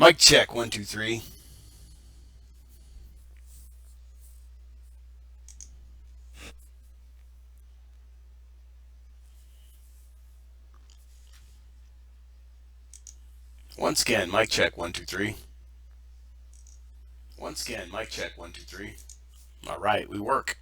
Mic check, 1, 2, 3. Once again, mic check, 1, 2, 3. Once again, mic check, 1, 2, 3. All right, we work.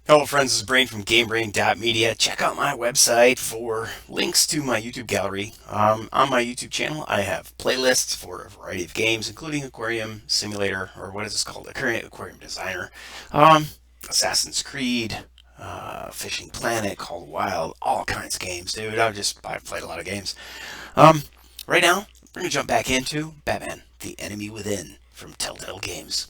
Hello, friends. This is Brain from GameBrain.media. Check out my website for links to my YouTube gallery. On my YouTube channel, I have playlists for a variety of games, including Aquarium Simulator, or what is this called? Aquarium Designer, Assassin's Creed, Fishing Planet, Call of the Wild, all kinds of games, dude. I've played a lot of games. Right now, we're going to jump back into Batman, The Enemy Within from Telltale Games.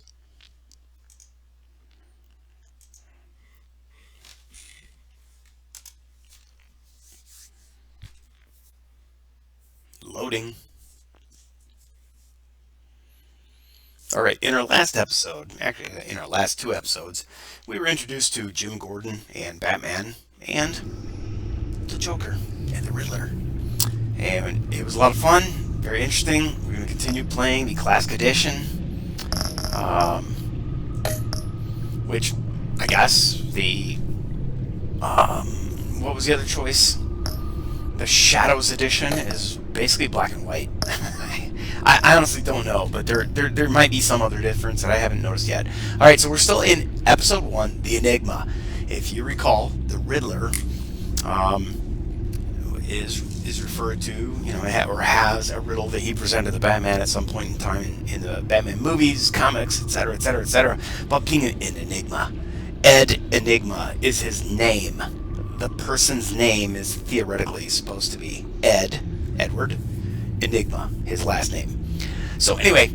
Loading. Alright, in our last episode, actually in our last two episodes, we were introduced to Jim Gordon and Batman and the Joker and the Riddler. And it was a lot of fun, very interesting. We're going to continue playing the Classic Edition, which I guess what was the other choice? The Shadows Edition is basically black and white. I honestly don't know, but there might be some other difference that I haven't noticed yet. Alright, so we're still in Episode 1, The Enigma. If you recall, the Riddler is referred to, or has a riddle that he presented to Batman at some point in time in the Batman movies, comics, etc., etc., etc., about being an enigma. Ed Enigma is his name. The person's name is theoretically supposed to be Edward Enigma, his last name. So anyway,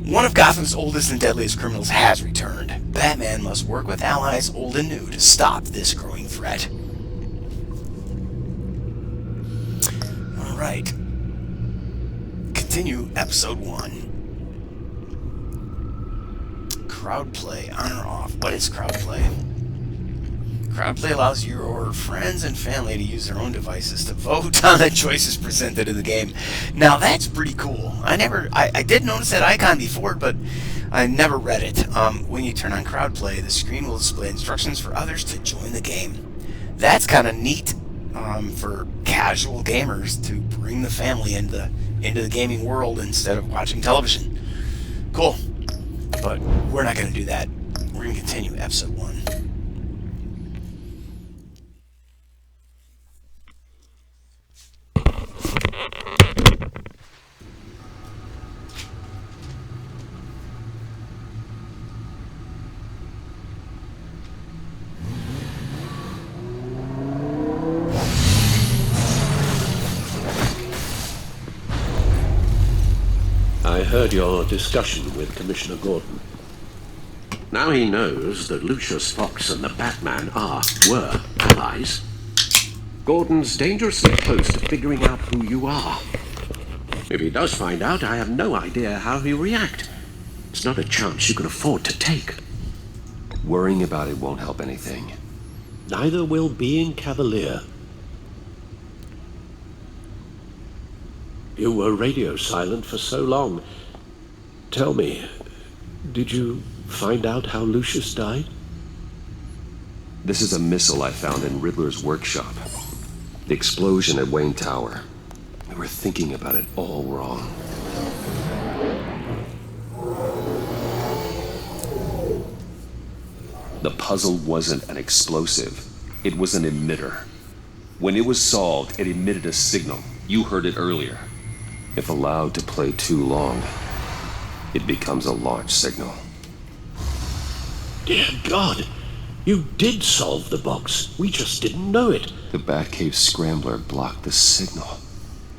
one of Gotham's oldest and deadliest criminals has returned. Batman must work with allies old and new to stop this growing threat. Alright. Continue Episode 1. Crowd play, on or off? What is crowd play? Crowd play allows your friends and family to use their own devices to vote on the choices presented in the game. Now that's pretty cool. I did notice that icon before, but I never read it. When you turn on crowd play, the screen will display instructions for others to join the game. That's kind of neat for casual gamers to bring the family into the gaming world instead of watching television. Cool. But we're not going to do that. We're going to continue Episode 1. I heard your discussion with Commissioner Gordon. Now he knows that Lucius Fox and the Batman were allies. Gordon's dangerously close to figuring out who you are. If he does find out, I have no idea how he'll react. It's not a chance you can afford to take. Worrying about it won't help anything. Neither will being cavalier. You were radio silent for so long. Tell me, did you find out how Lucius died? This is a missile I found in Riddler's workshop. The explosion at Wayne Tower. We were thinking about it all wrong. The puzzle wasn't an explosive. It was an emitter. When it was solved, it emitted a signal. You heard it earlier. If allowed to play too long, it becomes a launch signal. Dear God, you did solve the box. We just didn't know it. The Batcave scrambler blocked the signal.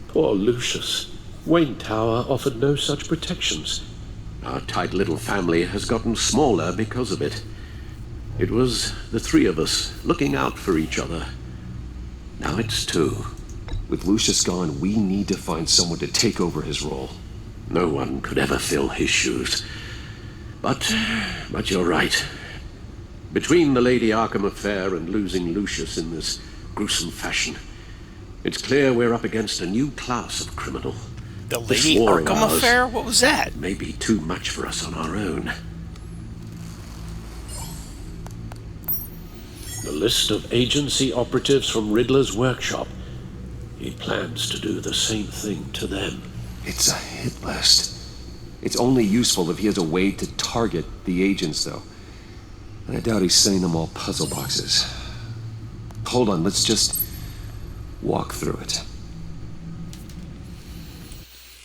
Poor Lucius. Wayne Tower offered no such protections. Our tight little family has gotten smaller because of it. It was the three of us looking out for each other. Now it's two. With Lucius gone, we need to find someone to take over his role. No one could ever fill his shoes. But you're right. Between the Lady Arkham affair and losing Lucius in this gruesome fashion, it's clear we're up against a new class of criminal. The This Lady war of Arkham ours affair? What was that? may be too much for us on our own. The list of agency operatives from Riddler's workshop. He plans to do the same thing to them. It's a hit list. It's only useful if he has a way to target the agents, though. And I doubt he's sending them all puzzle boxes. Hold on, let's just walk through it.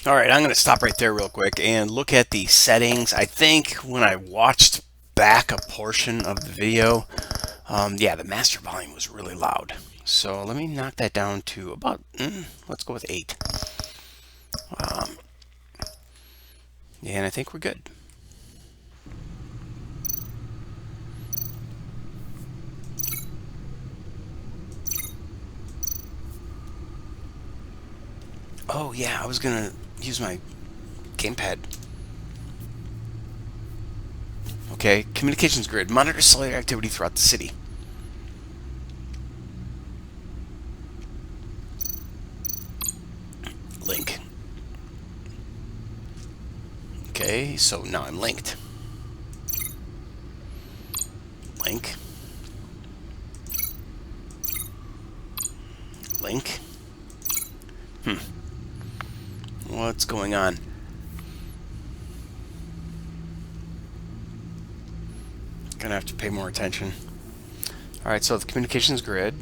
Alright, I'm going to stop right there real quick and look at the settings. I think when I watched back a portion of the video, yeah, the master volume was really loud. So let me knock that down to about, let's go with 8. Yeah, and I think we're good. Oh yeah, I was gonna use my gamepad. Okay, communications grid. Monitor cellular activity throughout the city. Link. Okay, so now I'm linked. Link. Link. What's going on? Gonna have to pay more attention. Alright, so the communications grid.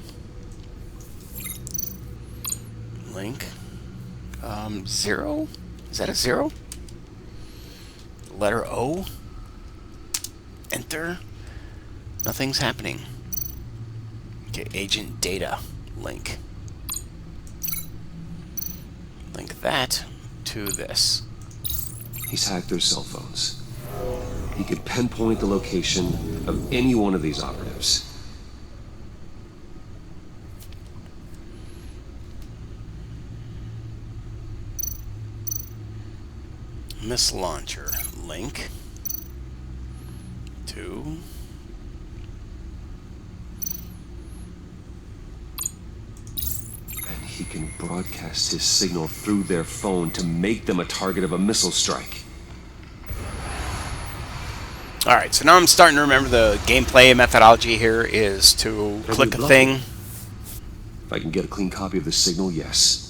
Link. 0? Is that a 0? Letter O? Enter? Nothing's happening. Okay, agent data. Link. Link that to this. He's hacked their cell phones. He could pinpoint the location of any one of these operatives. Miss Launcher. Link to He can broadcast his signal through their phone to make them a target of a missile strike. Alright, so now I'm starting to remember the gameplay methodology here is to click a thing. If I can get a clean copy of the signal, yes.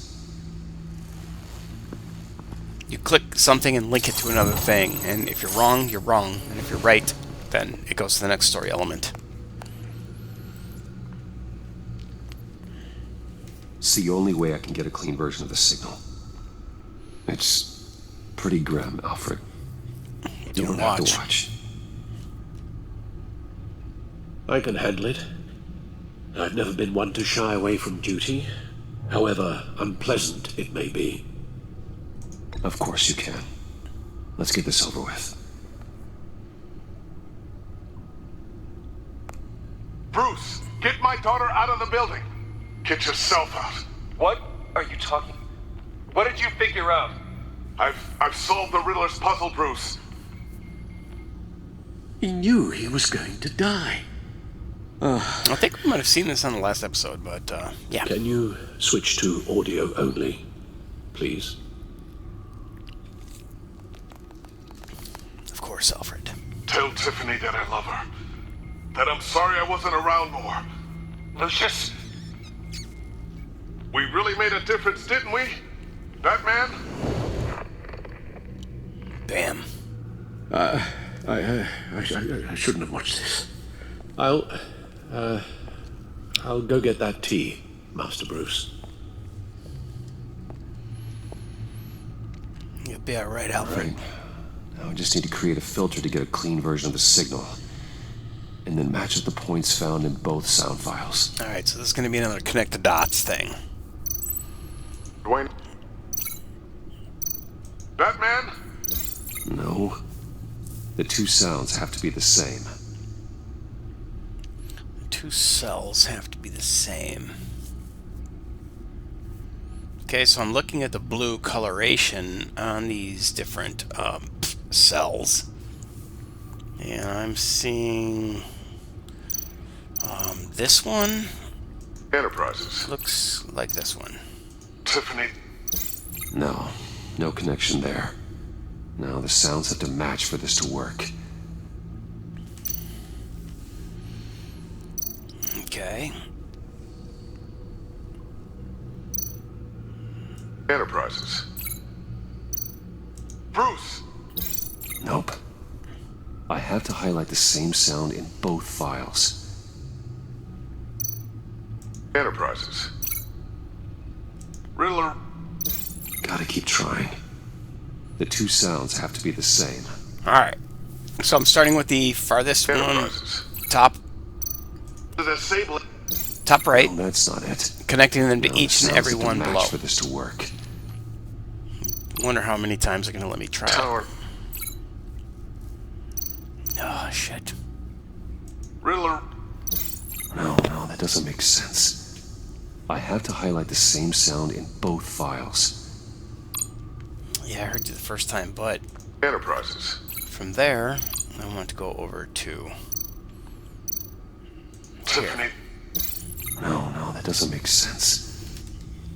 You click something and link it to another thing, and if you're wrong, you're wrong, and if you're right, then it goes to the next story element. It's the only way I can get a clean version of the signal. It's pretty grim, Alfred. You don't have to watch. I can handle it. I've never been one to shy away from duty, however unpleasant it may be. Of course you can. Let's get this over with. Bruce, get my daughter out of the building. Get yourself out. What are you talking? What did you figure out? I've solved the Riddler's puzzle, Bruce. He knew he was going to die. I think we might have seen this on the last episode, but yeah. Can you switch to audio only, please? Of course, Alfred. Tell Tiffany that I love her. That I'm sorry I wasn't around more. Lucius? We really made a difference, didn't we? That man? Damn. I shouldn't have watched this. I'll go get that tea, Master Bruce. You'll be alright, Alfred. Right. Now I just need to create a filter to get a clean version of the signal. And then match up the points found in both sound files. Alright, so this is going to be another connect the dots thing. Dwayne? That man? No. The two sounds have to be the same. The two cells have to be the same. Okay, so I'm looking at the blue coloration on these different cells. And I'm seeing this one Enterprises. looks like this one. Tiffany. No. No connection there. Now the sounds have to match for this to work. Okay. Enterprises. Bruce! Nope. I have to highlight the same sound in both files. Enterprises. Riddler. Gotta keep trying. The two sounds have to be the same. Alright. So I'm starting with the farthest one. Enterprises. Top Disable it. top right. No, that's not it. Connecting them to Now the each and sounds every have to one match below. for this to work. Wonder how many times they're gonna let me try it. Tower. Oh shit. Riddler. No, that doesn't make sense. I have to highlight the same sound in both files. Yeah, I heard you the first time, but Enterprises. from there, I want to go over to Tiffany. No, that doesn't make sense.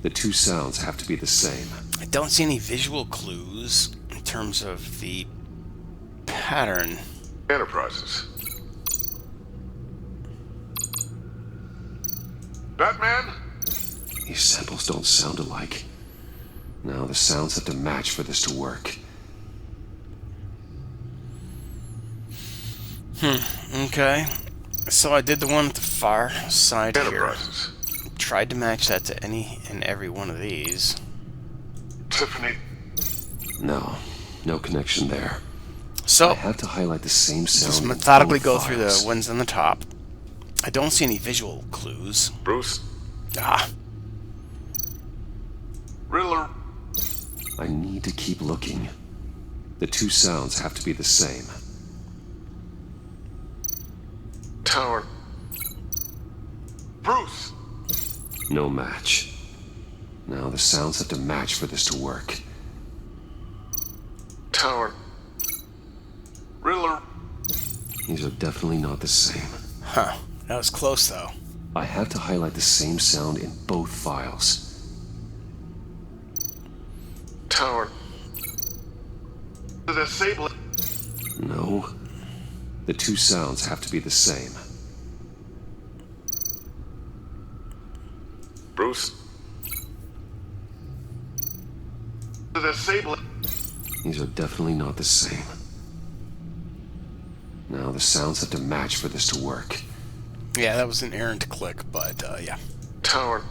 The two sounds have to be the same. I don't see any visual clues in terms of the pattern. Enterprises. Batman? These samples don't sound alike. Now the sounds have to match for this to work. Okay. So I did the one at the far side here. Enterprises. Tried to match that to any and every one of these. Tiffany. No connection there. I So have to highlight the same sound. just in methodically both go through the files. ones on the top. I don't see any visual clues. Bruce. Ah, Riddler. I need to keep looking. The two sounds have to be the same. Tower. Bruce. No match. Now the sounds have to match for this to work. Tower. Riddler. These are definitely not the same. huh. That was close though. I have to highlight the same sound in both files. Tower. Disable it. No. The two sounds have to be the same. Bruce. Disable it. These are definitely not the same. Now the sounds have to match for this to work. Yeah, that was an errant click, but yeah. Tower.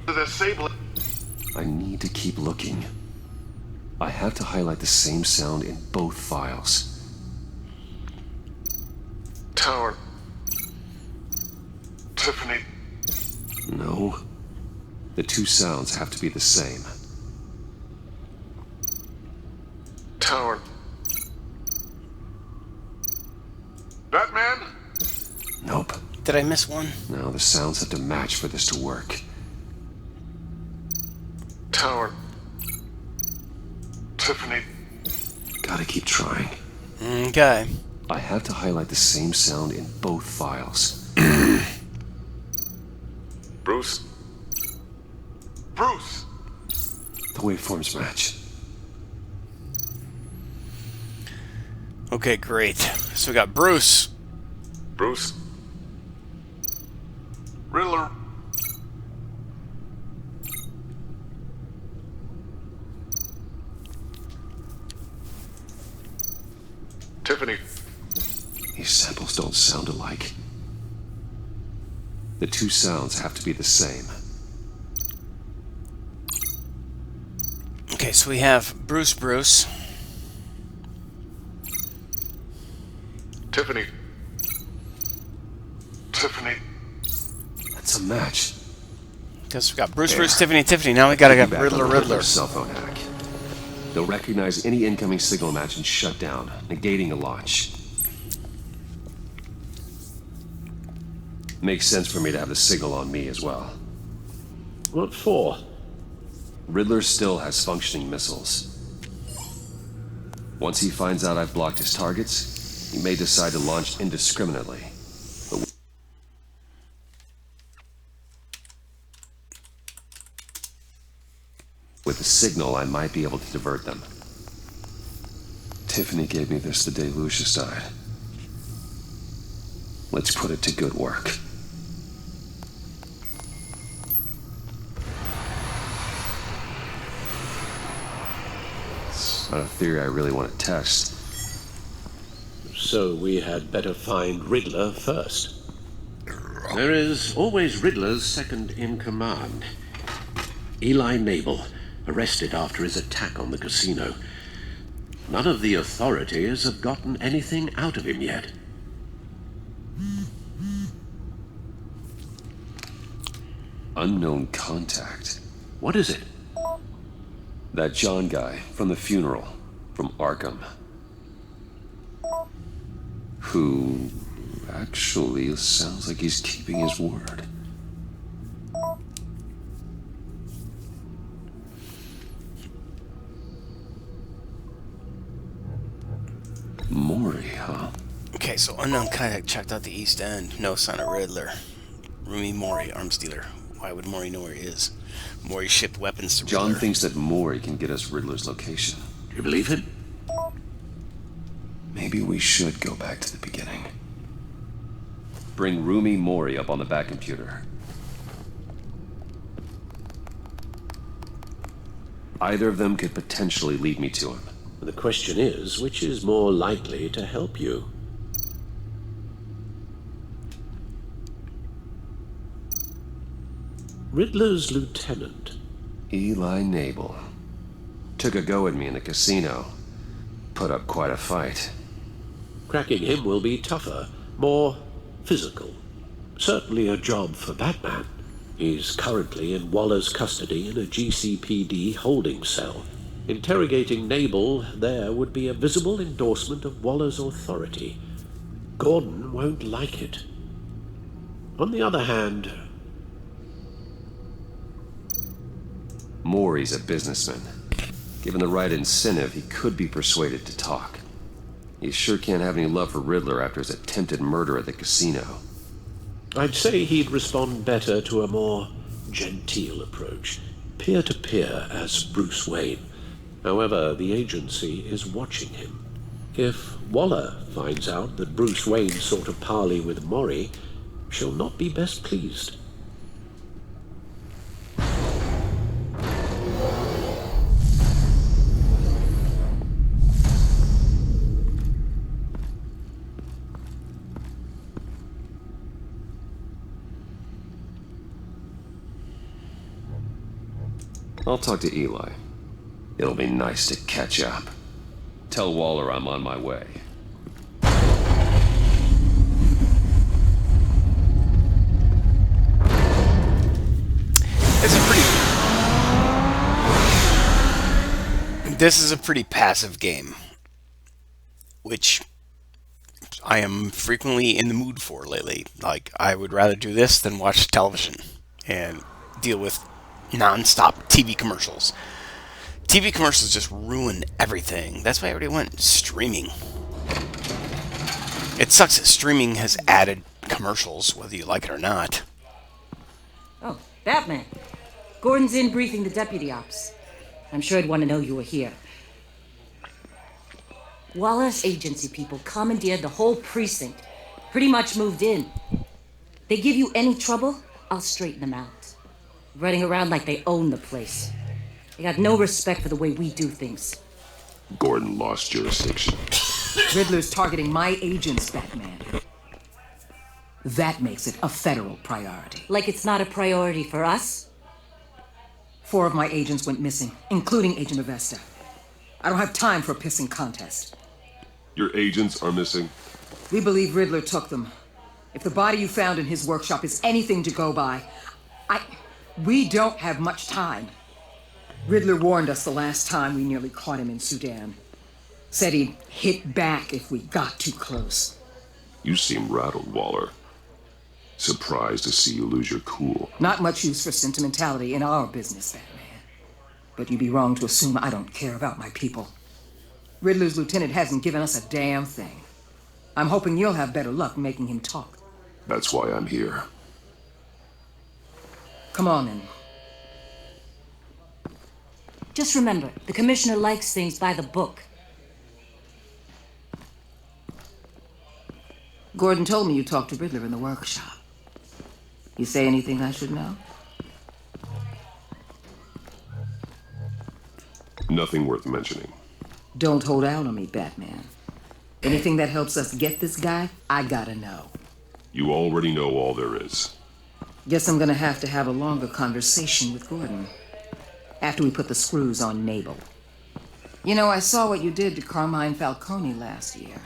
Disable it. I need to keep looking. I have to highlight the same sound in both files. Tower. Tiffany. No. The two sounds have to be the same. Tower. Batman? Nope. Did I miss one? Now the sounds have to match for this to work. Tower. Tiffany. Gotta keep trying. Okay. I have to highlight the same sound in both files. Bruce. Bruce. The waveforms match. Okay, great. So we got Bruce. Bruce. Riddler. Tiffany. These samples don't sound alike. The two sounds have to be the same. Okay, so we have Bruce. Tiffany. Tiffany. That's a match. Because we got Bruce, Tiffany. Now we gotta get Piggyback on the Riddler. cell phone hack. They'll recognize any incoming signal match and shut down, negating a launch. Makes sense for me to have the signal on me as well. What for? Riddler still has functioning missiles. Once he finds out I've blocked his targets, he may decide to launch indiscriminately. But with a signal, I might be able to divert them. Tiffany gave me this the day Lucius died. Let's put it to good work. It's not a theory I really want to test. So we had better find Riddler first. There is always Riddler's second in command. Eli Nabel, arrested after his attack on the casino. None of the authorities have gotten anything out of him yet. Unknown contact. What is it? That John guy from the funeral, from Arkham. Who actually sounds like he's keeping his word. Mori, huh? Okay, so unknown contact checked out the East End. No sign of Riddler. Rumi Mori, arms dealer. Why would Mori know where he is? Mori shipped weapons to Riddler. John thinks that Mori can get us Riddler's location. Do you believe him? Maybe we should go back to the beginning. Bring Rumi Mori up on the back computer. Either of them could potentially lead me to him. The question is, which is more likely to help you? Riddler's lieutenant. Eli Nabel. Took a go at me in the casino. Put up quite a fight. Cracking him will be tougher, more physical. Certainly a job for Batman. He's currently in Waller's custody in a GCPD holding cell. Interrogating Nabel there would be a visible endorsement of Waller's authority. Gordon won't like it. On the other hand, Mori's a businessman. Given the right incentive, he could be persuaded to talk. He sure can't have any love for Riddler after his attempted murder at the casino. I'd say he'd respond better to a more genteel approach, peer-to-peer as Bruce Wayne. However, the agency is watching him. If Waller finds out that Bruce Wayne sought a parley with Mori, she'll not be best pleased. I'll talk to Eli. It'll be nice to catch up. Tell Waller I'm on my way. This is a pretty passive game, which I am frequently in the mood for lately. Like, I would rather do this than watch television and deal with non-stop TV commercials. TV commercials just ruin everything. That's why everybody went streaming. It sucks that streaming has added commercials, whether you like it or not. Oh, Batman. Gordon's in briefing the deputy ops. I'm sure I'd want to know you were here. Waller's agency people commandeered the whole precinct. Pretty much moved in. They give you any trouble, I'll straighten them out. Running around like they own the place. They got no respect for the way we do things. Gordon lost jurisdiction. Riddler's targeting my agents, Batman. That makes it a federal priority. Like it's not a priority for us? 4 of my agents went missing, including Agent Avesta. I don't have time for a pissing contest. Your agents are missing? We believe Riddler took them. If the body you found in his workshop is anything to go by, we don't have much time. Riddler warned us the last time we nearly caught him in Sudan. Said he'd hit back if we got too close. You seem rattled, Waller. Surprised to see you lose your cool. Not much use for sentimentality in our business, Batman. But you'd be wrong to assume I don't care about my people. Riddler's lieutenant hasn't given us a damn thing. I'm hoping you'll have better luck making him talk. That's why I'm here. Come on, then. Just remember, the commissioner likes things by the book. Gordon told me you talked to Riddler in the workshop. You say anything I should know? Nothing worth mentioning. Don't hold out on me, Batman. Anything that helps us get this guy, I gotta know. You already know all there is. Guess I'm gonna have to have a longer conversation with Gordon. After we put the screws on Nabel. You know, I saw what you did to Carmine Falcone last year.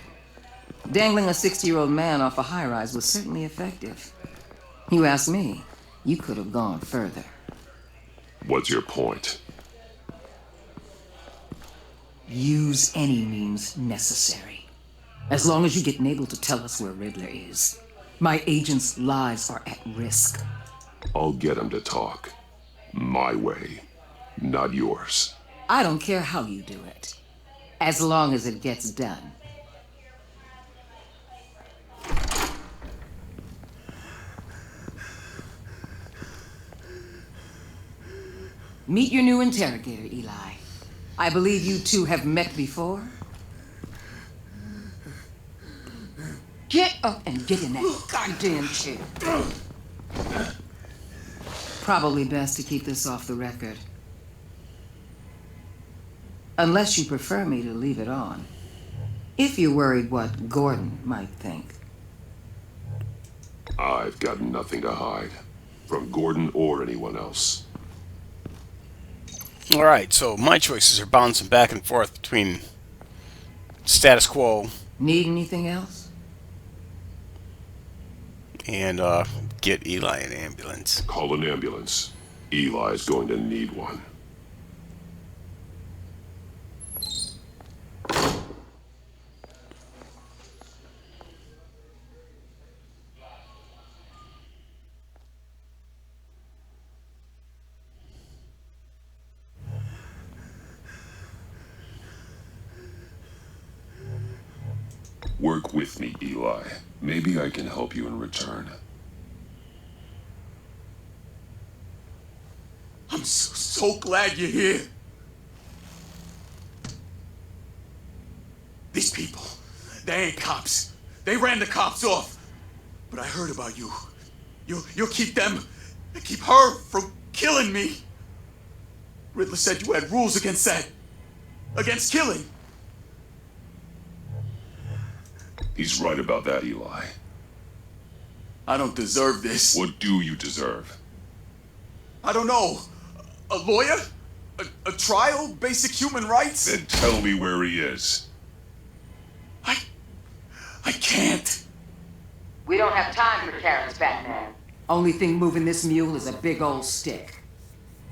Dangling a 60-year-old man off a high-rise was certainly effective. You ask me, you could have gone further. What's your point? Use any means necessary. As long as you get Nabel to tell us where Riddler is. My agents' lives are at risk. I'll get him to talk. My way, not yours. I don't care how you do it. As long as it gets done. Meet your new interrogator, Eli. I believe you two have met before. Get up and get in that goddamn chair. Probably best to keep this off the record. Unless you prefer me to leave it on. If you're worried what Gordon might think. I've got nothing to hide. From Gordon or anyone else. Alright, so my choices are bouncing back and forth between status quo Need anything else? and get Eli an ambulance. Call an ambulance. Eli's going to need one. Work with me, Eli. Maybe I can help you in return. I'm so glad you're here. These people, they ain't cops. They ran the cops off. But I heard about you. You'll keep them, keep her from killing me. Riddler said you had rules against that. Against killing. He's right about that, Eli. I don't deserve this. What do you deserve? I don't know. A lawyer? A trial? Basic human rights? Then tell me where he is. I can't. We don't have time for carrots, Batman. Only thing moving this mule is a big old stick.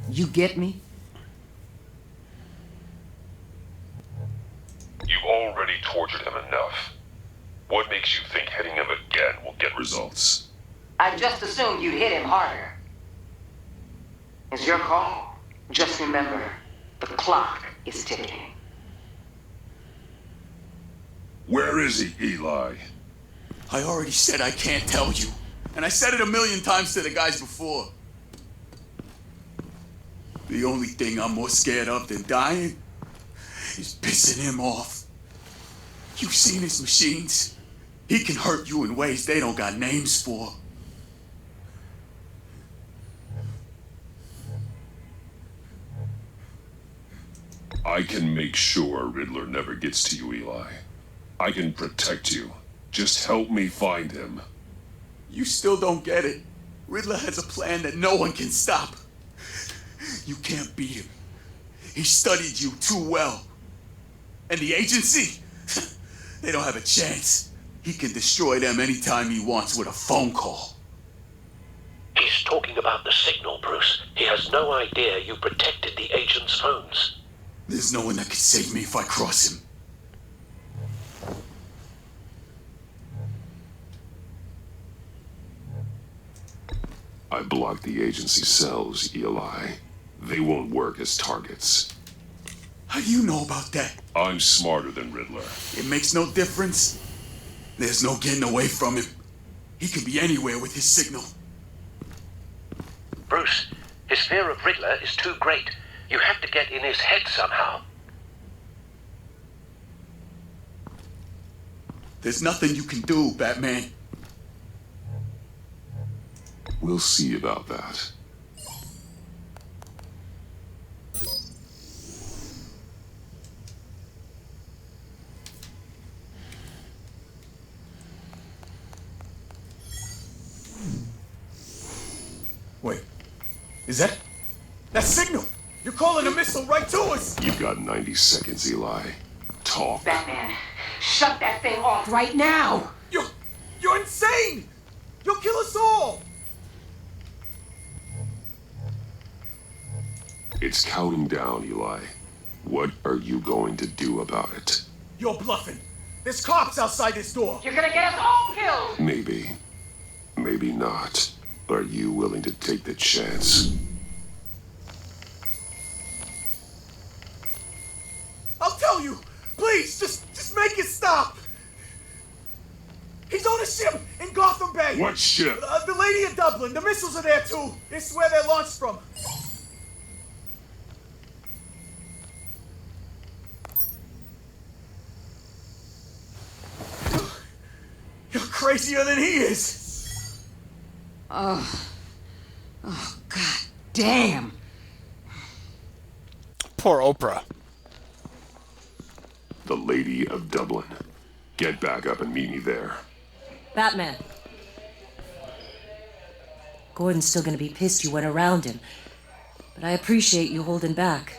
You get me? You've already tortured him enough. What makes you think hitting him again will get results? I just assumed you'd hit him harder. It's your call. Just remember, the clock is ticking. Where is he, Eli? I already said I can't tell you. And I said it 1,000,000 times to the guys before. The only thing I'm more scared of than dying is pissing him off. You've seen his machines. He can hurt you in ways they don't got names for. I can make sure Riddler never gets to you, Eli. I can protect you. Just help me find him. You still don't get it. Riddler has a plan that no one can stop. You can't beat him. He studied you too well. And the agency? They don't have a chance. He can destroy them anytime he wants with a phone call. He's talking about the signal, Bruce. He has no idea you protected the agent's phones. There's no one that can save me if I cross him. I blocked the agency cells, Eli. They won't work as targets. How do you know about that? I'm smarter than Riddler. It makes no difference. There's no getting away from him. He could be anywhere with his signal. Bruce, his fear of Riddler is too great. You have to get in his head somehow. There's nothing you can do, Batman. We'll see about that. Wait. Is that signal? You're calling a missile right to us! You've got 90 seconds, Eli. Talk. Batman, shut that thing off right now! You're insane! You'll kill us all! It's counting down, Eli. What are you going to do about it? You're bluffing. There's cops outside this door. You're gonna get us all killed! Maybe. Maybe not. Are you willing to take the chance? I'll tell you! Please, just make it stop! He's on a ship in Gotham Bay! What ship? The Lady of Dublin. The missiles are there too. It's where they're launched from. You're crazier than he is. Oh, God damn. Poor Oprah. The Lady of Dublin. Get back up and meet me there. Batman. Gordon's still gonna be pissed you went around him, but I appreciate you holding back.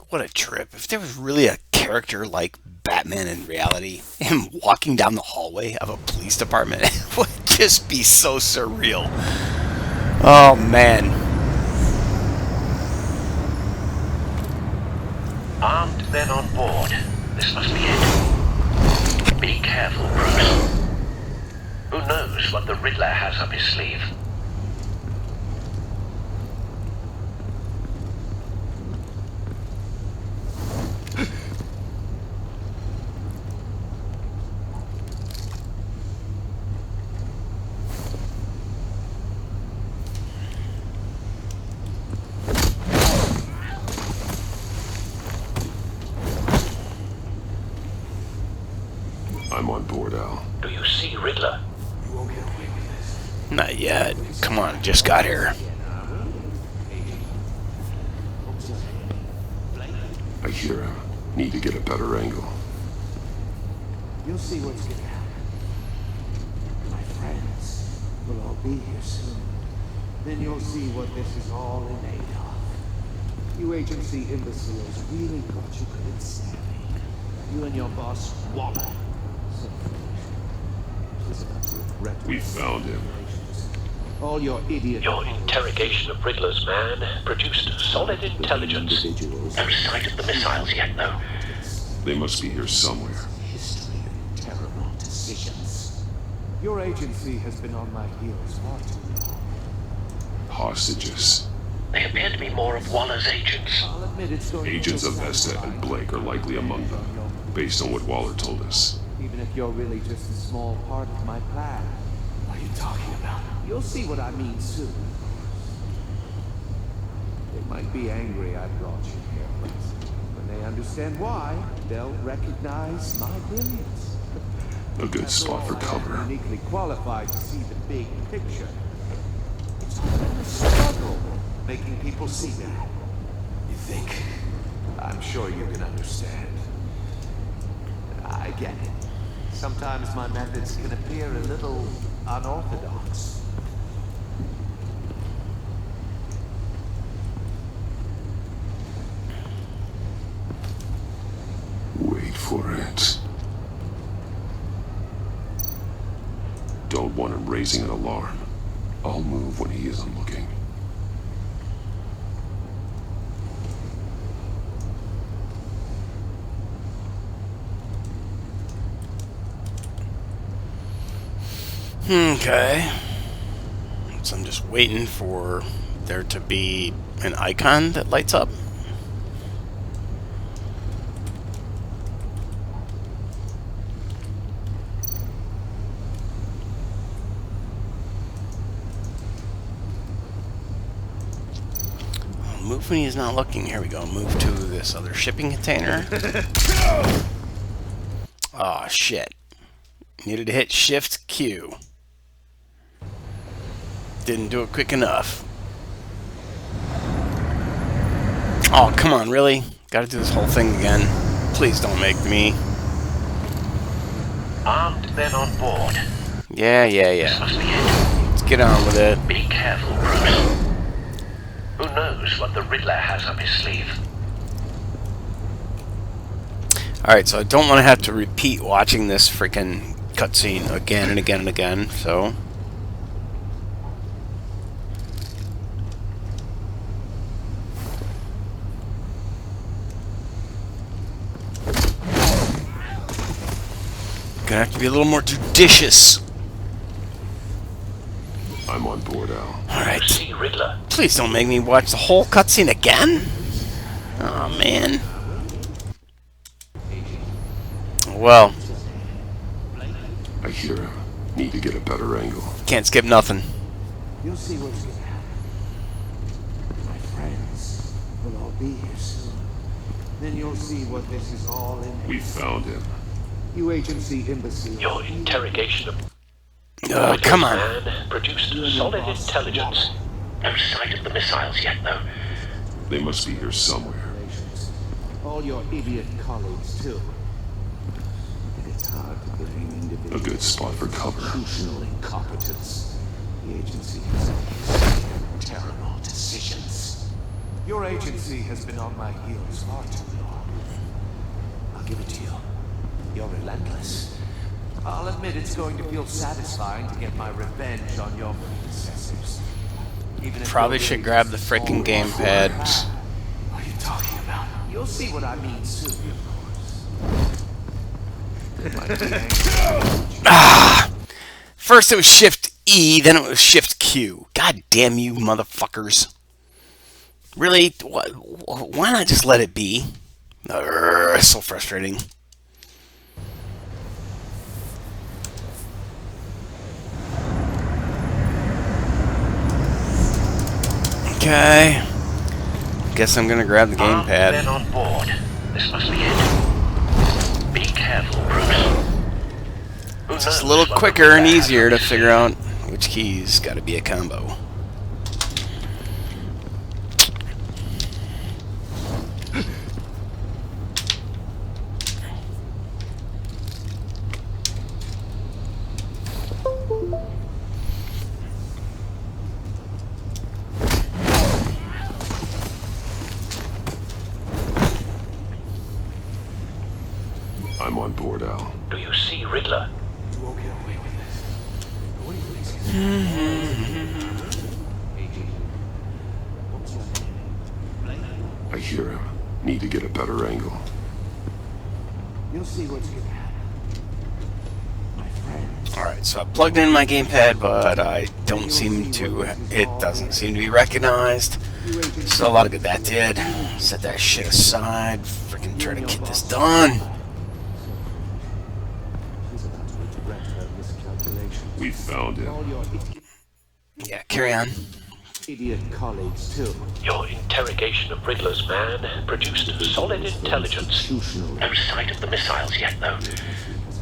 What a trip. If there was really a character like Batman in reality, him walking down the hallway of a police department it would just be so surreal. Oh, man. Armed men on board. This must be it. Be careful, Bruce. Who knows what the Riddler has up his sleeve? I'm on board, Al. Do you see Riddler? Not yet. Come on, I just got here. I hear him. Need to get a better angle. You'll see what's gonna happen. My friends will all be here soon. Then you'll see what this is all in aid of. You agency imbeciles really thought you couldn't stand me. You and your boss, Waller. We found him. All your idiot... Your interrogation of Riddler's man produced solid intelligence. No sight of the missiles yet, though. They must be here somewhere. History of terrible decisions. Your agency has been on my heels far too long. Hostages. They appear to be more of Waller's agents. I'll admit it's going to Agents take of some Vesta time. and Blake are likely among them, based on what Waller told us. Even if you're really just a small part of my plan. What are you talking about? You'll see what I mean soon. They might be angry I brought you here, but when they understand why, they'll recognize my brilliance. A good After spot all, for I am cover. uniquely qualified to see the big picture. It's all in the struggle, making people see that. You think? I'm sure you can understand. I get it. Sometimes my methods can appear a little unorthodox. Wait for it. Don't want him raising an alarm. I'll move when he isn't looking. Okay. So I'm just waiting for there to be an icon that lights up. Move when he's not looking. Here we go. Move to this other shipping container. Oh shit. Needed to hit Shift Q. Didn't do it quick enough. Oh, come on, really? Gotta do this whole thing again. Please don't make me. Armed men on board. Yeah. This must be it. Let's get on with it. Be careful, Bruce. Who knows what the Riddler has up his sleeve? Alright, so I don't want to have to repeat watching this freaking cutscene again and again and again, so... Gonna have to be a little more judicious. I'm on board, Al. Alright. See Riddler. Please don't make me watch the whole cutscene again. Oh man. Well, I hear him. Need to get a better angle. can't skip nothing. You'll see what's gonna happen. My friends will all be here soon. Then you'll see what this is all in. We found him. You agency imbecile. Your interrogation of Come on. man produced solid intelligence. No sight of the missiles yet, though. They must be here somewhere. All your idiot colleagues too. It's hard to blame individuals. A good spot for cover. Institutional incompetence. The agency has made terrible decisions. Your agency has been on my heels far too long. I'll give it to you. You're relentless. I'll admit it's going to feel satisfying to get my revenge on your predecessors. Even if Probably you're should really grab just the a frickin' small gamepad. What are you talking about? You'll see what I mean soon, of course. First it was Shift E, then it was Shift Q. God damn you, motherfuckers. Really? Why not just let it be? It's so frustrating. Okay. Guess I'm gonna grab the Armed men gamepad. on board. This must be it. Be careful, Bruce. Who It's just a knows little what the quicker Riddler and has easier up to his figure sleeve. out which keys gotta be a combo. I'm on board, Al. Do you see Riddler? You won't get away with this. What do you think? What's your name? I hear him. Need to get a better angle. You'll see what's gonna happen. My friends. Alright, so I plugged in my gamepad, but I don't seem to, it doesn't seem to be recognized. So a lot of good that did. Set that shit aside. Freaking try to get this done. She's about to regret her miscalculation. We found him. All your Yeah, carry on. idiot colleagues too. Your interrogation of Riddler's man produced solid intelligence. Institutional No sight of the missiles yet, though.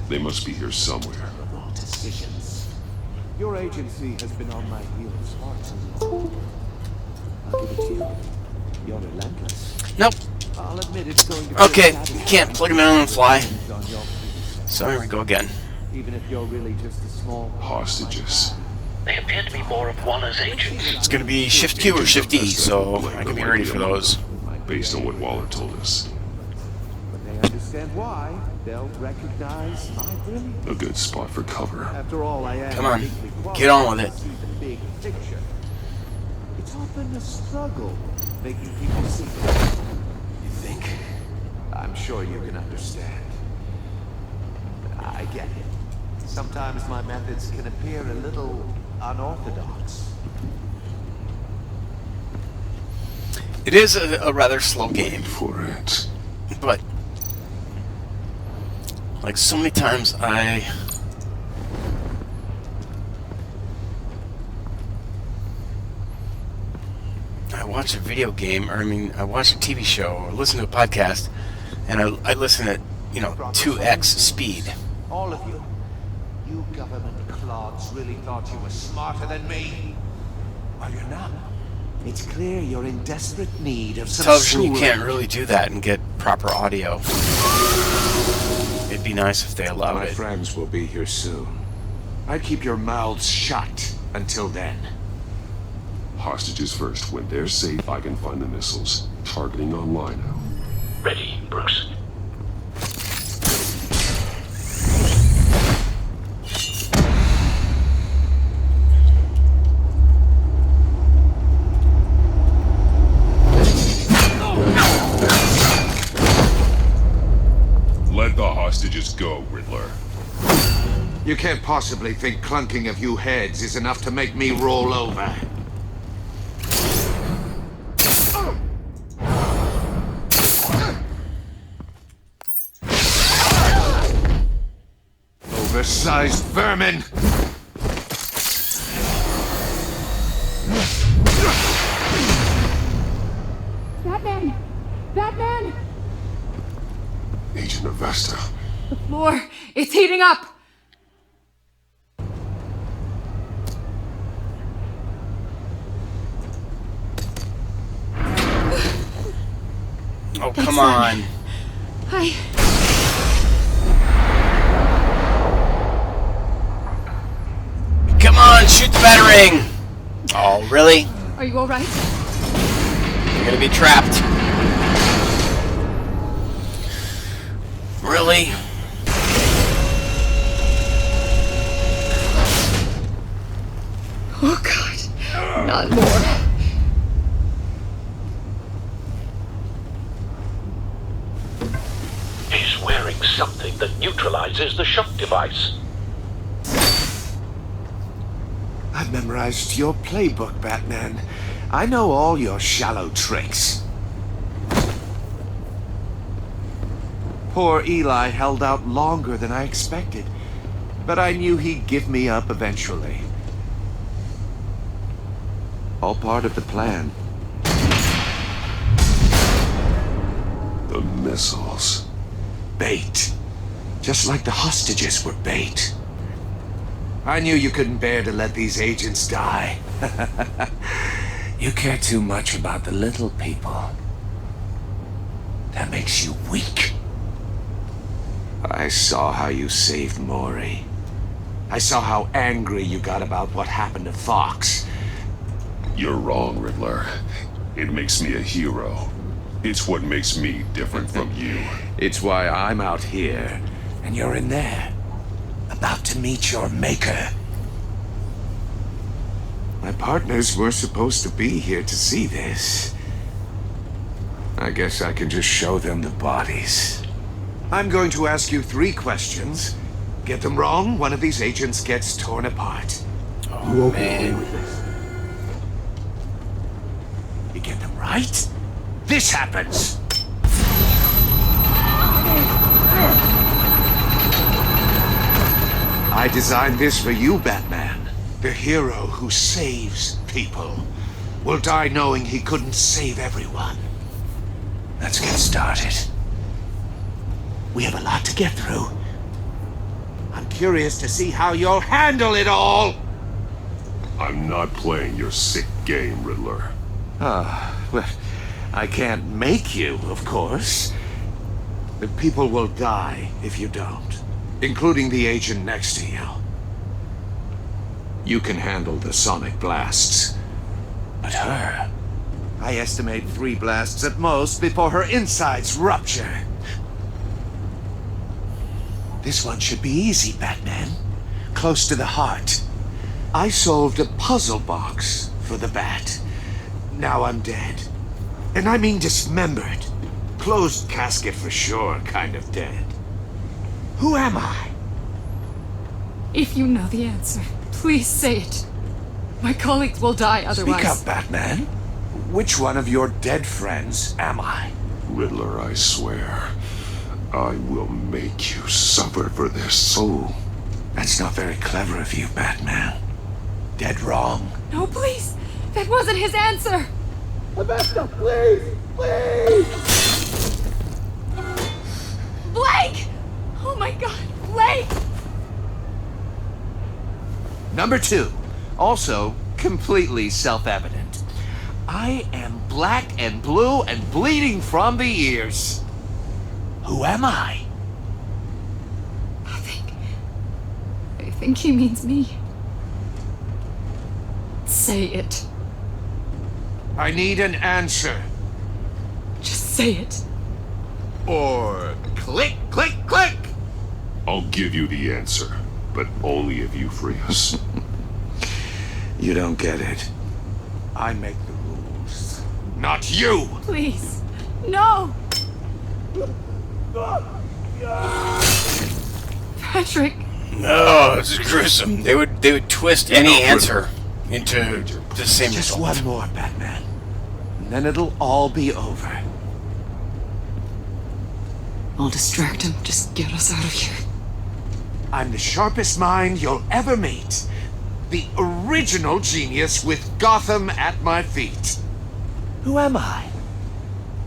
They must be here somewhere. decisions. Your agency has been on my heels far too long. I'll give it to you. You're relentless. Nope. I'll admit it's going to be Okay, satisfying can't plug him in on the fly. on your predecessors. So here we go again. Even if you're really just a small Hostages. They appear to be more of Waller's agents. It's gonna be Shift Q or Shift E, so I can be ready for those. Based on what Waller told us. When they understand why, they'll recognize my brilliance. A good spot for cover. After all, I am Come on, uniquely get on with it. qualified to see the big picture. It's often a struggle making people see it. You think? I'm sure you can understand. I get it. Sometimes my methods can appear a little unorthodox. It is a rather slow game, For it. but like so many times I watch a video game, or I watch a TV show, or listen to a podcast, and I listen at 2x speed. All of you. You government clods really thought you were smarter than me. Well, you're not. It's clear you're in desperate need of some Television, you sewer. can't really do that and get proper audio. It'd be nice if they allowed My it. friends will be here soon. I'd keep your mouths shut until then. Hostages first. When they're safe, I can find the missiles. Targeting online now. Ready, Bruce. Let the hostages go, Riddler. You can't possibly think clunking a few heads is enough to make me roll over. Oversized vermin! Batman! Batman! Agent Avesta. The floor, it's heating up! Oh, come on. Hi. Come on, shoot the batarang! Oh, really? Are you alright? You're gonna be trapped. Really? Oh God, not more. He's wearing something that neutralizes the shock device. I've memorized your playbook, Batman. I know all your shallow tricks. Poor Eli held out longer than I expected, but I knew he'd give me up eventually. All part of the plan. The missiles. Bait. Just like the hostages were bait. I knew you couldn't bear to let these agents die. You care too much about the little people. That makes you weak. I saw how you saved Maury. I saw how angry you got about what happened to Fox. You're wrong, Riddler. It makes me a hero. It's what makes me different from you. It's why I'm out here, and you're in there. About to meet your maker. My partners were supposed to be here to see this. I guess I can just show them the bodies. I'm going to ask you 3 questions. Get them wrong, one of these agents gets torn apart. Oh, man. You get them right, this happens. I designed this for you, Batman. The hero who saves people will die knowing he couldn't save everyone. Let's get started. We have a lot to get through. I'm curious to see how you'll handle it all. I'm not playing your sick game, Riddler. Well, I can't make you, of course. The people will die if you don't, including the agent next to you. You can handle the sonic blasts, but her... I estimate 3 blasts at most before her insides rupture. This one should be easy, Batman. Close to the heart. I solved a puzzle box for the Bat. Now I'm dead. And I mean dismembered. Closed casket for sure, kind of dead. Who am I? If you know the answer, please say it. My colleagues will die otherwise. Speak up, Batman. Which one of your dead friends am I? Riddler, I swear, I will make you suffer for this. Oh, that's not very clever of you, Batman. Dead wrong. No, please. That wasn't his answer. Rebecca, please! Please! Blake! Oh my god, Blake! Number 2. Also, completely self-evident. I am black and blue and bleeding from the ears. Who am I? I think he means me. Say it. I need an answer. Just say it. Or click, click, click! I'll give you the answer, but only if you free us. You don't get it. I make the rules. Not you! Please. No! Patrick! No, this is gruesome. They would twist any answer into the same Just result. one more, Batman. And then it'll all be over. I'll distract him. Just get us out of here. I'm the sharpest mind you'll ever meet. The original genius with Gotham at my feet. Who am I?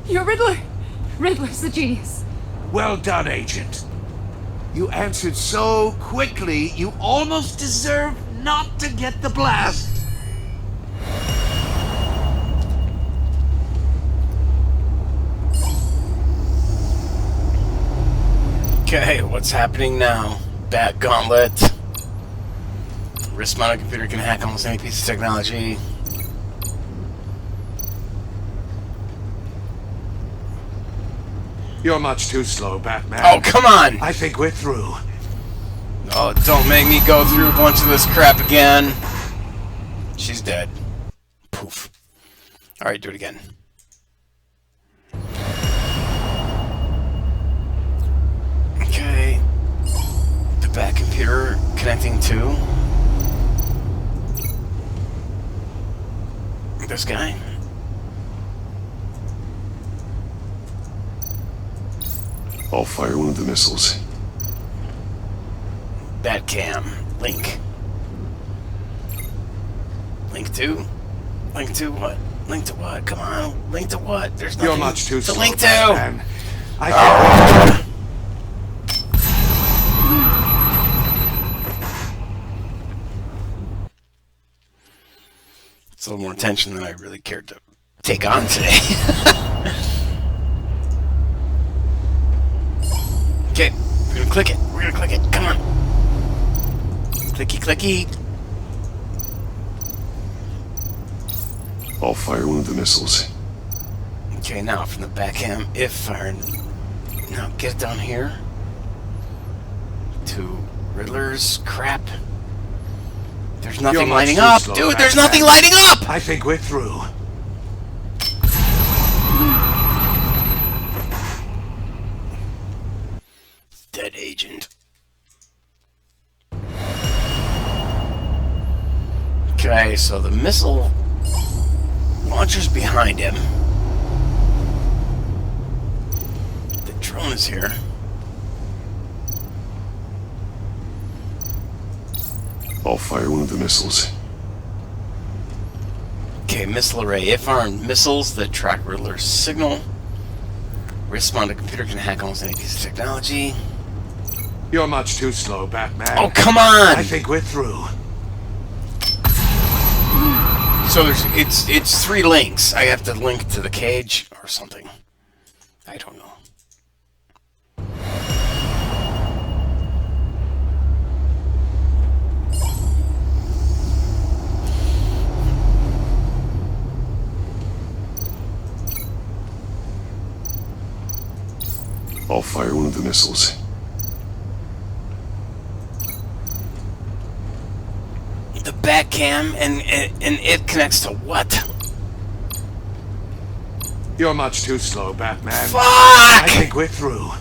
You're Riddler! Riddler's the genius. Well done, Agent. You answered so quickly, you almost deserve not to get the blast. Okay, what's happening now? Bat Gauntlet. Wrist-mounted computer can hack almost any piece of technology. You're much too slow, Batman. Oh, come on! I think we're through. Oh, don't make me go through a bunch of this crap again. She's dead. Poof. Alright, do it again. Okay. The back computer connecting to this guy. I'll fire one of the missiles. Batcam. Link. Link to? Link to what? Link to what? Come on. Link to what? There's nothing You're much too to slow, link to. Batman. I think It's a little more tension than I really cared to take on today. Okay, we're gonna click it. We're gonna click it. Come on. Clicky, clicky. I'll fire one of the missiles. Okay, now from the backhand, if firing. Now get it down here to Riddler's crap. There's nothing You're much lighting too up, slow, dude. There's Batman. nothing lighting up. I think we're through. Dead agent. Okay, so the missile launcher's behind him. The drone is here. I'll fire one of the missiles. Okay, missile array. If armed, missiles that track Riddler's signal. Wrist-mounted computer can hack almost any piece of technology. You're much too slow, Batman. Oh, come on! I think we're through. So it's 3 links. I have to link to the cage or something. I don't know. I'll fire one of the missiles. The back cam and it connects to what? You're much too slow, Batman. Fuck! I think we're through.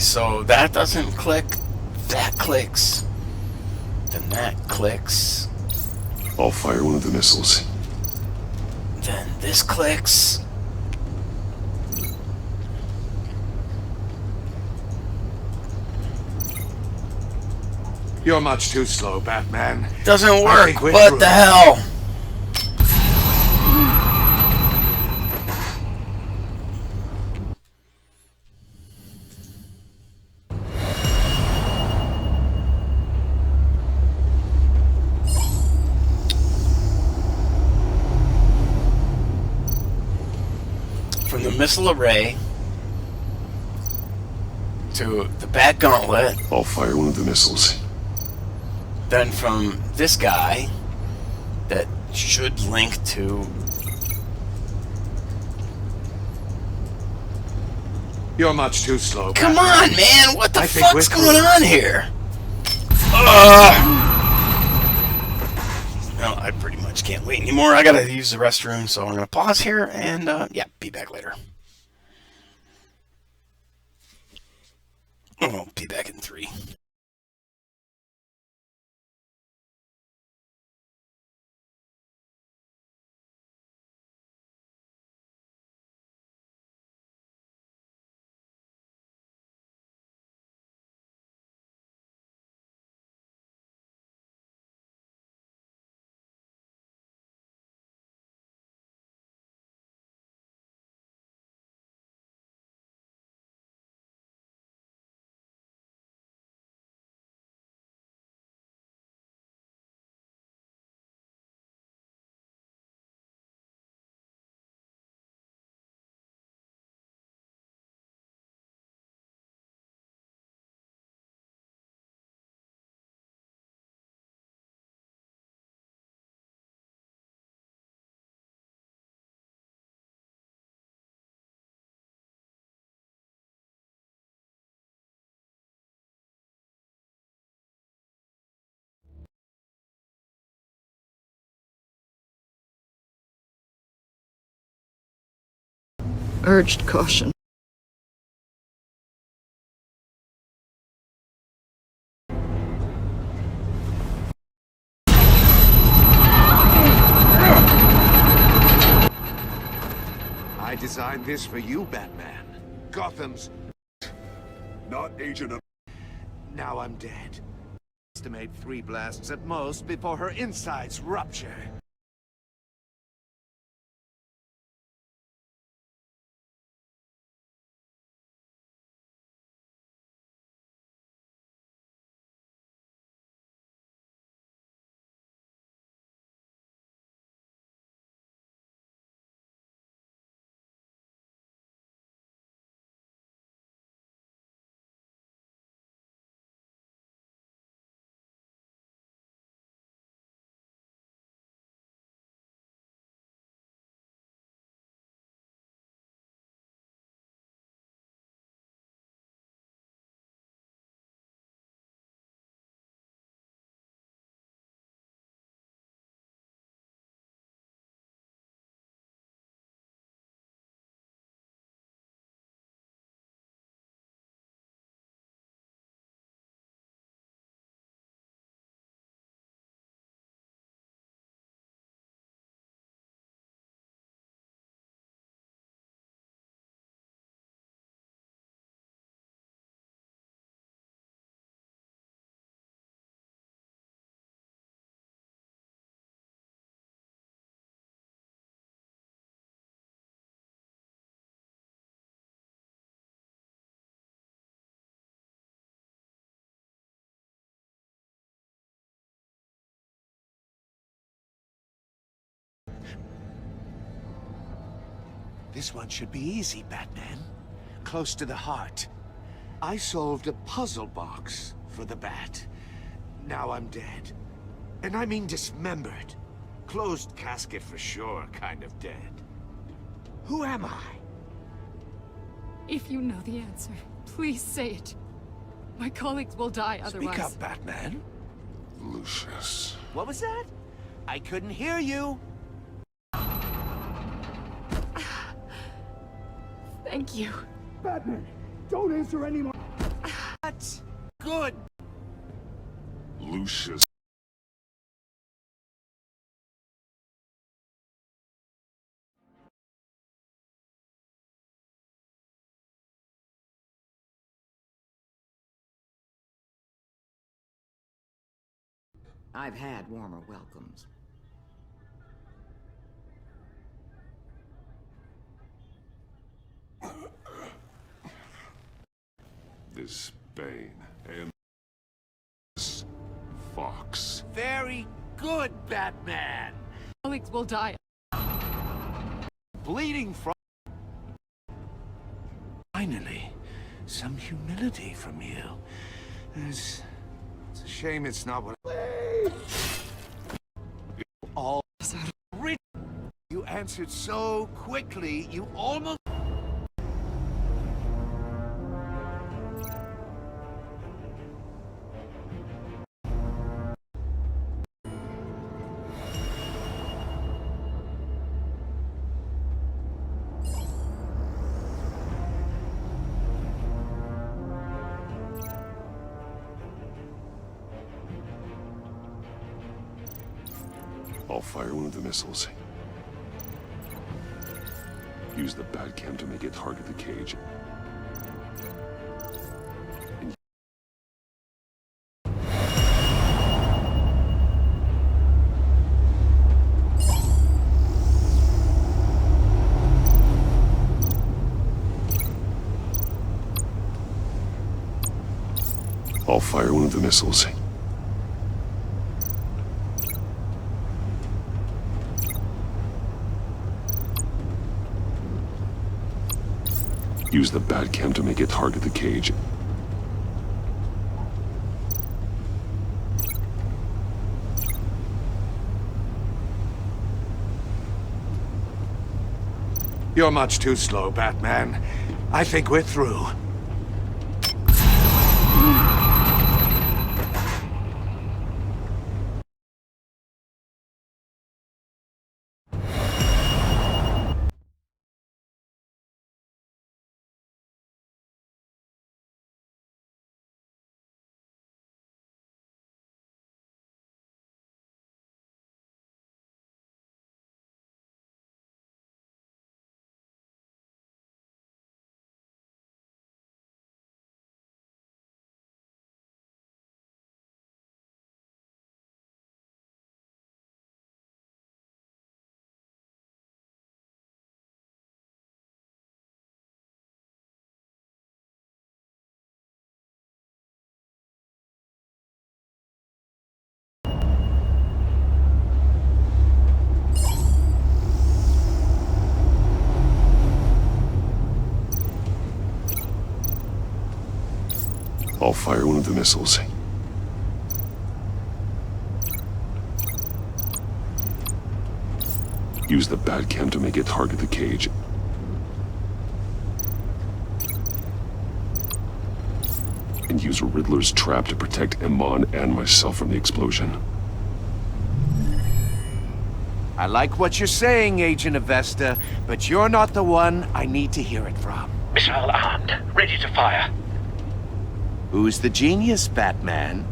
so that doesn't click. That clicks. Then that clicks. I'll fire one of the missiles. Then this clicks. You're much too slow, Batman. Doesn't work. What the hell? From the missile array to the Bat Gauntlet. I'll fire one of the missiles. Then from this guy that should link to... You're much too slow, Come Batman. on, man! What the I think fuck's we're going through. on here? Well, I pretty much can't wait anymore. I gotta use the restroom, so I'm gonna pause here and, yeah, be back later. I'll be back in 3. Urged caution. I designed this for you, Batman. Gotham's... Not Agent of... Now I'm dead. Estimate 3 blasts at most before her insides rupture. This one should be easy, Batman. Close to the heart. I solved a puzzle box for the Bat. Now I'm dead. And I mean dismembered. Closed casket for sure, kind of dead. Who am I? If you know the answer, please say it. My colleagues will die otherwise. Speak up, Batman. Lucius. What was that? I couldn't hear you. Thank you. Batman, don't answer anymore. good. Lucius. I've had warmer welcomes. This Bane and this Fox. Very good, Batman. Colleagues will die. Bleeding from... Finally, some humility from you. It's a shame it's not what... All... You answered so quickly, you almost... I'll fire one of the missiles. Use the Batcam to make it target the cage. I'll fire one of the missiles. Use the Batcam to make it target the cage. You're much too slow, Batman. I think we're through. I'll fire one of the missiles. Use the Batcam to make it target the cage. And use Riddler's trap to protect Iman and myself from the explosion. I like what you're saying, Agent Avesta, but you're not the one I need to hear it from. Missile armed, ready to fire. Who's the genius, Batman?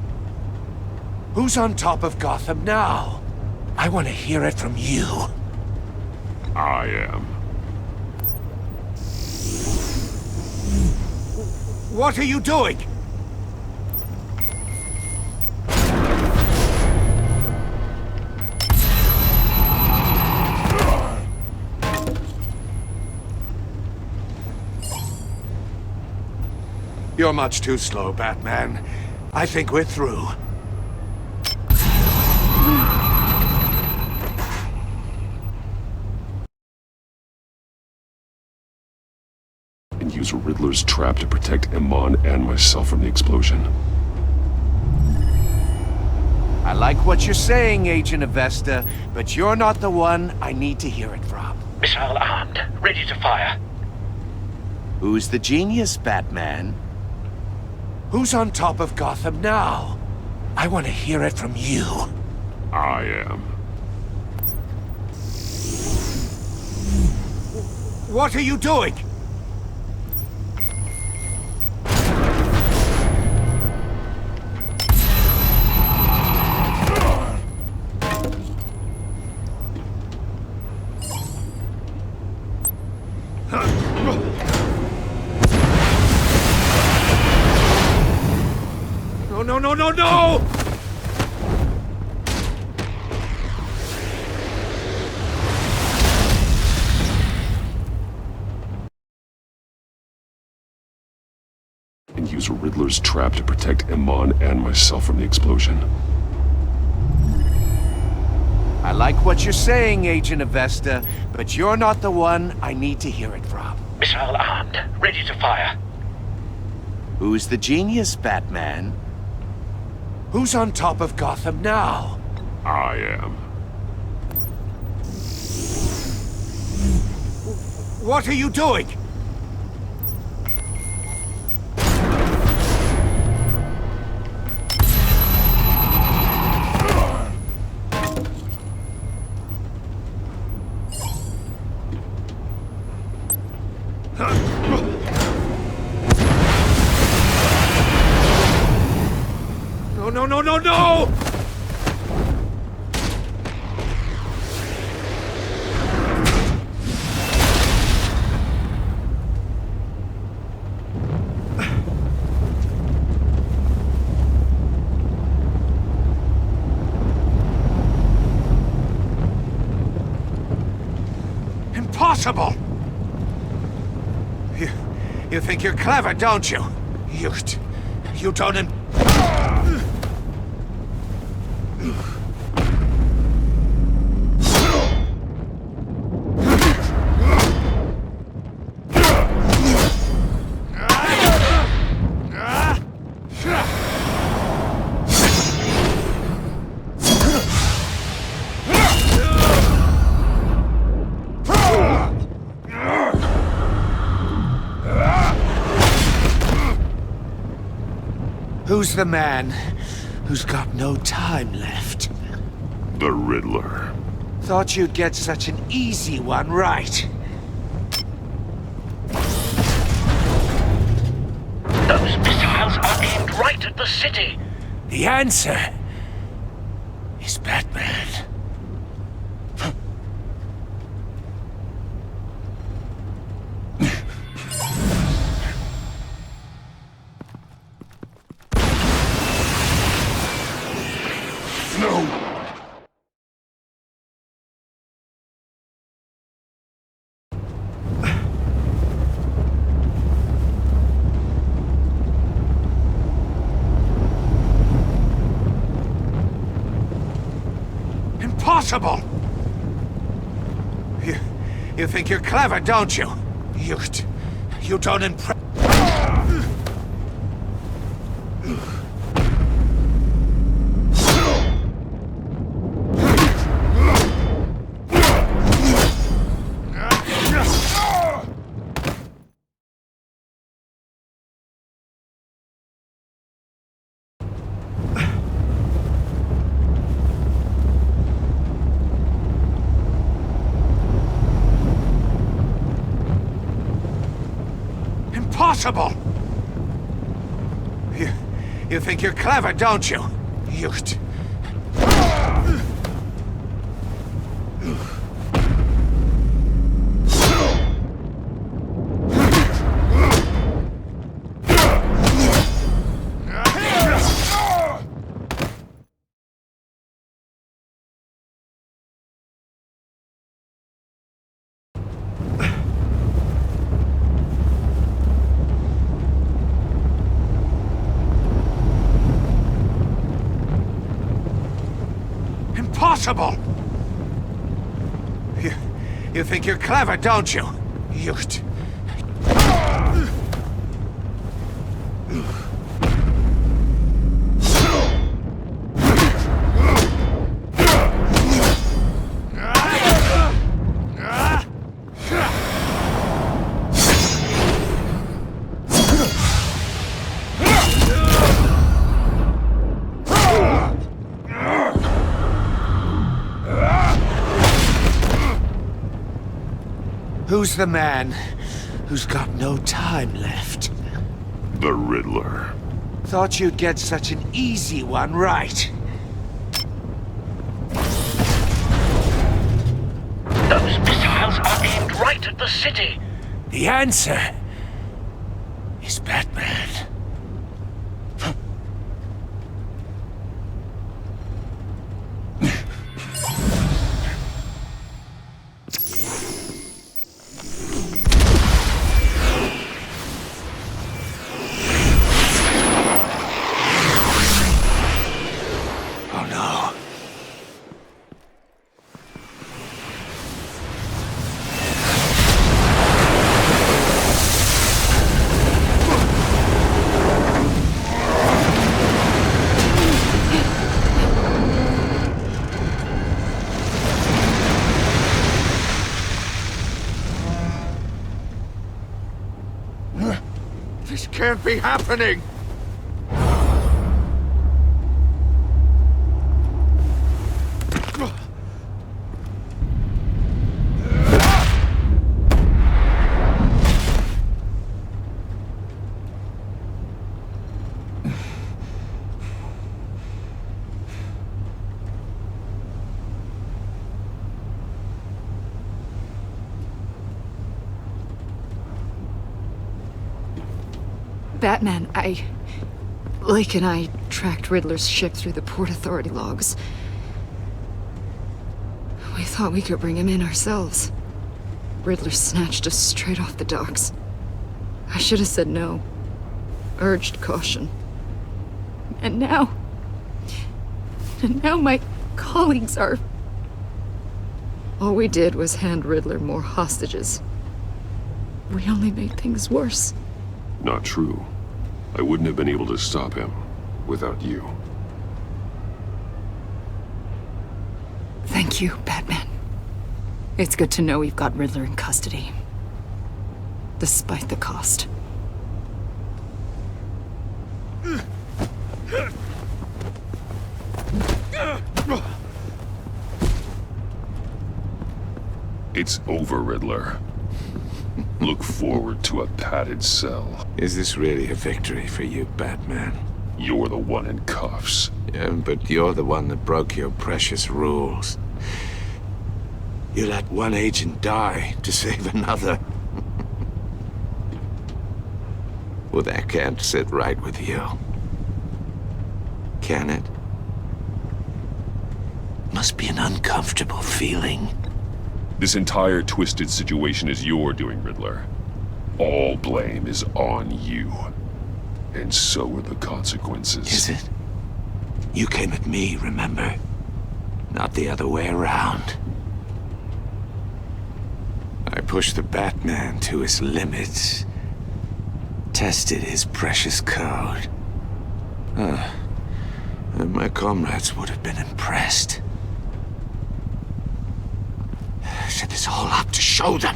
Who's on top of Gotham now? I want to hear it from you. I am. What are you doing? You're much too slow, Batman. I think we're through. And use Riddler's trap to protect Iman and myself from the explosion. I like what you're saying, Agent Avesta, but you're not the one I need to hear it from. Missile armed, ready to fire. Who's the genius, Batman? Who's on top of Gotham now? I want to hear it from you. I am. What are you doing? no, no! And use Riddler's trap to protect Iman and myself from the explosion. I like what you're saying, Agent Avesta, but you're not the one I need to hear it from. Missile armed, ready to fire. Who's the genius, Batman? Who's on top of Gotham now? I am. What are you doing? No, no, no, no, no! Impossible! You think you're clever, don't you? You don't Who's the man who's got no time left? The Riddler. Thought you'd get such an easy one right. Those missiles are aimed right at the city. The answer is Batman. Impossible! You think you're clever, don't you? You don't impress. Impossible! You think you're clever, don't you? Impossible! You think you're clever, don't you? Who's the man who's got no time left? The Riddler. Thought you'd get such an easy one right. Those missiles are aimed right at the city. The answer is Batman. can't be happening! Batman, Lake and I tracked Riddler's ship through the Port Authority logs. We thought we could bring him in ourselves. Riddler snatched us straight off the docks. I should have said no. Urged caution. And now my colleagues are... All we did was hand Riddler more hostages. We only made things worse. Not true. I wouldn't have been able to stop him without you. Thank you, Batman. It's good to know we've got Riddler in custody. Despite the cost. It's over, Riddler. Look forward to a padded cell. Is this really a victory for you, Batman? You're the one in cuffs. Yeah, but you're the one that broke your precious rules. You let one agent die to save another. Well, that can't sit right with you. Can it? Must be an uncomfortable feeling. This entire twisted situation is your doing, Riddler. All blame is on you. And so are the consequences. Is it? You came at me, remember? Not the other way around. I pushed the Batman to his limits. Tested his precious code. And my comrades would have been impressed. I set this all up to show them.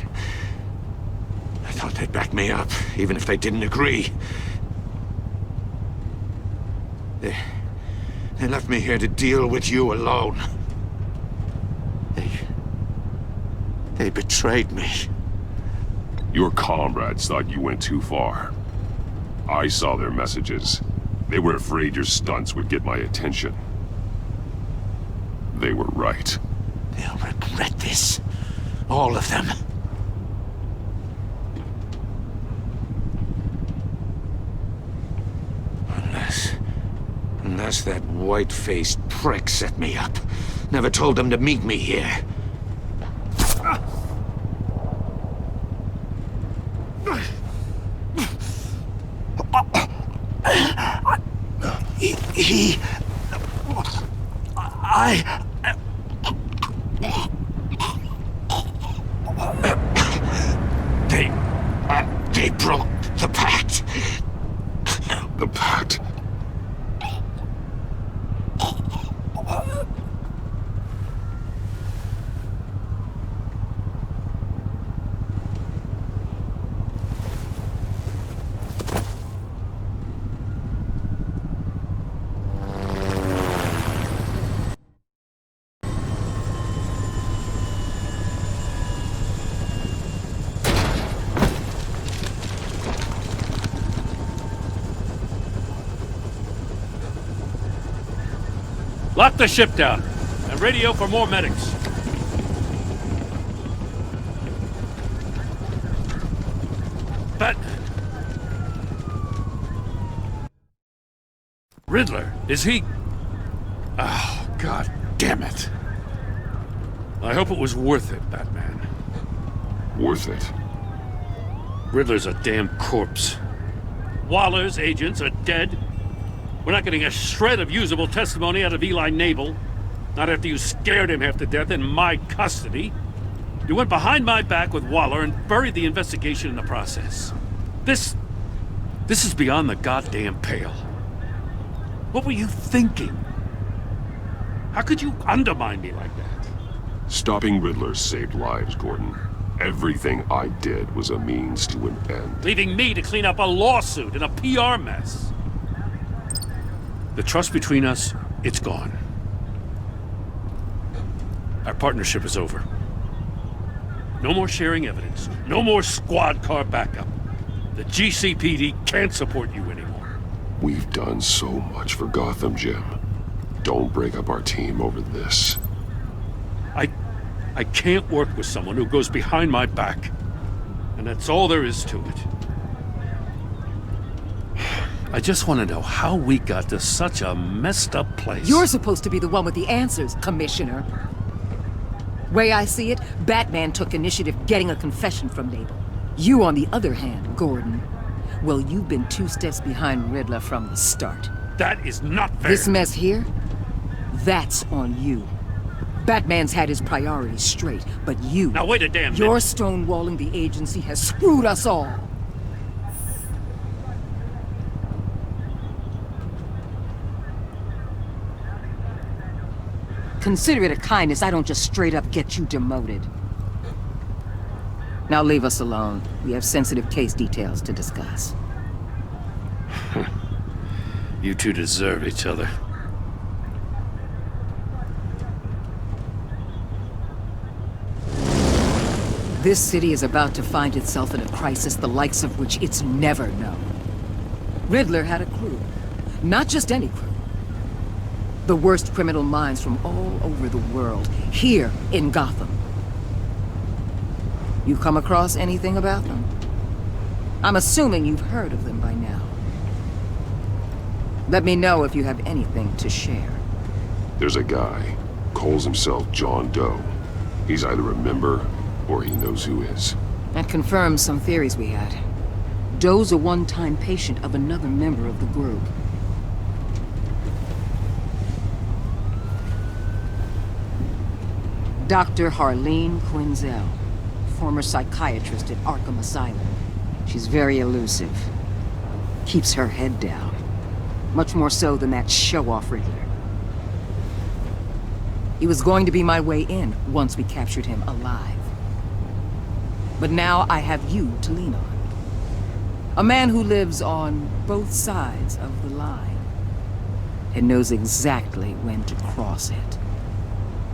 I thought they'd back me up, even if they didn't agree. They left me here to deal with you alone. They betrayed me. Your comrades thought you went too far. I saw their messages. They were afraid your stunts would get my attention. They were right. They'll regret this. All of them. Unless that white-faced prick set me up. Never told them to meet me here. They broke the pact. The pact? Lock the ship down, and radio for more medics. Riddler, is he... Oh, God damn it. I hope it was worth it, Batman. Worth it? Riddler's a damn corpse. Waller's agents are dead. We're not getting a shred of usable testimony out of Eli Nabel. Not after you scared him half to death in my custody. You went behind my back with Waller and buried the investigation in the process. This is beyond the goddamn pale. What were you thinking? How could you undermine me like that? Stopping Riddler saved lives, Gordon. Everything I did was a means to an end. Leaving me to clean up a lawsuit and a PR mess. The trust between us, it's gone. Our partnership is over. No more sharing evidence. No more squad car backup. The GCPD can't support you anymore. We've done so much for Gotham, Jim. Don't break up our team over this. I can't work with someone who goes behind my back. And that's all there is to it. I just want to know how we got to such a messed up place. You're supposed to be the one with the answers, Commissioner. Way I see it, Batman took initiative getting a confession from Nabel. You, on the other hand, Gordon, well, you've been 2 steps behind Riddler from the start. That is not fair. This mess here, that's on you. Batman's had his priorities straight, but you... Now wait a damn minute. Your stonewalling the agency has screwed us all. Consider it a kindness I don't just straight up get you demoted. Now leave us alone. We have sensitive case details to discuss. You two deserve each other. This city is about to find itself in a crisis the likes of which it's never known. Riddler had a crew. Not just any crew. The worst criminal minds from all over the world, here in Gotham. You come across anything about them? I'm assuming you've heard of them by now. Let me know if you have anything to share. There's a guy, calls himself John Doe. He's either a member, or he knows who is. That confirms some theories we had. Doe's a one-time patient of another member of the group. Dr. Harleen Quinzel, former psychiatrist at Arkham Asylum. She's very elusive. Keeps her head down. Much more so than that show-off Riddler. He was going to be my way in once we captured him alive. But now I have you to lean on. A man who lives on both sides of the line and knows exactly when to cross it.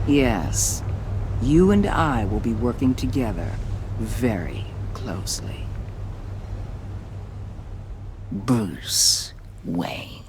Yes, you and I will be working together very closely. Bruce Wayne.